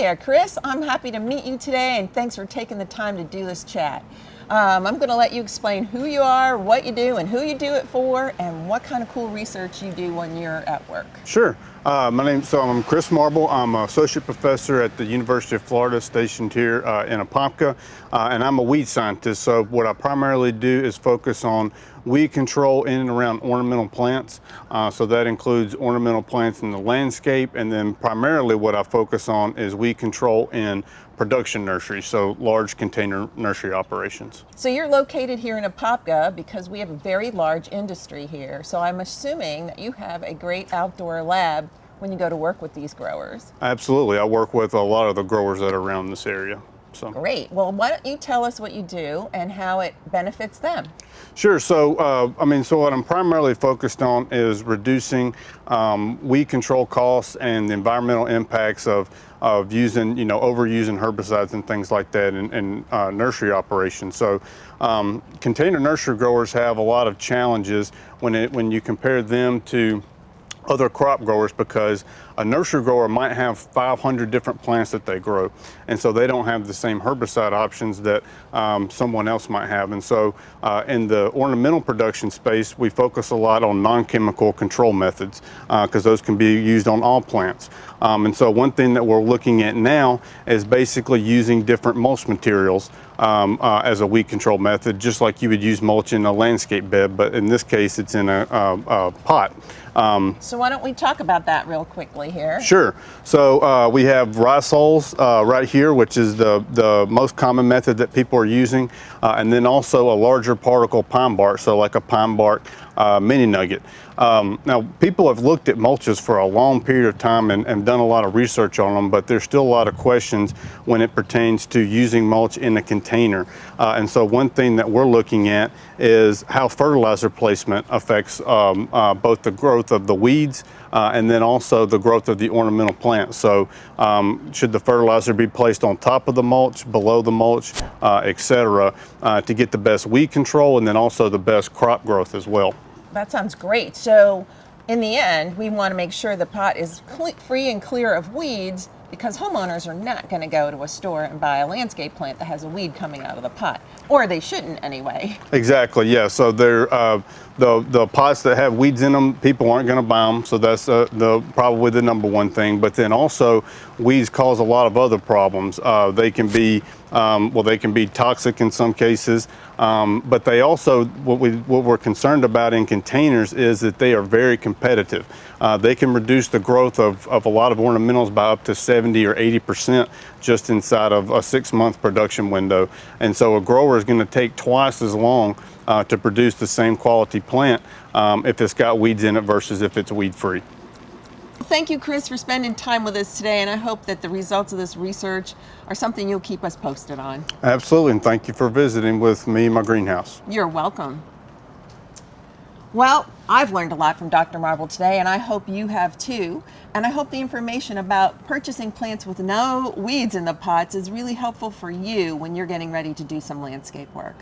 there, Chris. I'm happy to meet you today, and thanks for taking the time to do this chat. I'm going to let you explain who you are, what you do, and who you do it for, and what kind of cool research you do when you're at work. Sure. I'm Chris Marble. I'm an associate professor at the University of Florida, stationed here in Apopka, and I'm a weed scientist. So what I primarily do is focus on weed control in and around ornamental plants. So that includes ornamental plants in the landscape, and then primarily what I focus on is weed control in production nurseries, so large container nursery operations. So you're located here in Apopka because we have a very large industry here. So I'm assuming that you have a great outdoor lab when you go to work with these growers. Absolutely. I work with a lot of the growers that are around this area. So. Great. Well, why don't you tell us what you do and how it benefits them? Sure. So what I'm primarily focused on is reducing weed control costs and the environmental impacts of using, overusing herbicides and things like that in nursery operations. So container nursery growers have a lot of challenges when you compare them to other crop growers, because a nursery grower might have 500 different plants that they grow, and so they don't have the same herbicide options that someone else might have. And so in the ornamental production space, we focus a lot on non-chemical control methods because those can be used on all plants. And so one thing that we're looking at now is basically using different mulch materials as a weed control method, just like you would use mulch in a landscape bed, but in this case it's in a pot. So why don't we talk about that real quickly here? Sure. So we have rice hulls right here, which is the most common method that people are using, and then also a larger particle pine bark, so like a pine bark mini nugget. Now, people have looked at mulches for a long period of time and done a lot of research on them, but there's still a lot of questions when it pertains to using mulch in a container. And so one thing that we're looking at is how fertilizer placement affects both the growth of the weeds and then also the growth of the ornamental plants. So should the fertilizer be placed on top of the mulch, below the mulch, etc., to get the best weed control and then also the best crop growth as well. That sounds great. So in the end, we want to make sure the pot is free and clear of weeds, because homeowners are not going to go to a store and buy a landscape plant that has a weed coming out of the pot, or they shouldn't anyway. Exactly, yeah. So they're the pots that have weeds in them, people aren't going to buy them. So that's probably the number one thing. But then also, weeds cause a lot of other problems. They can be toxic in some cases. But they also, what we're concerned about in containers is that they are very competitive. They can reduce the growth of a lot of ornamentals by up to 70 or 80% just inside of a 6-month production window. And so a grower is going to take twice as long to produce the same quality plant if it's got weeds in it versus if it's weed free. Thank you, Chris, for spending time with us today, and I hope that the results of this research are something you'll keep us posted on. Absolutely, and thank you for visiting with me in my greenhouse. You're welcome. Well, I've learned a lot from Dr. Marble today, and I hope you have too. And I hope the information about purchasing plants with no weeds in the pots is really helpful for you when you're getting ready to do some landscape work.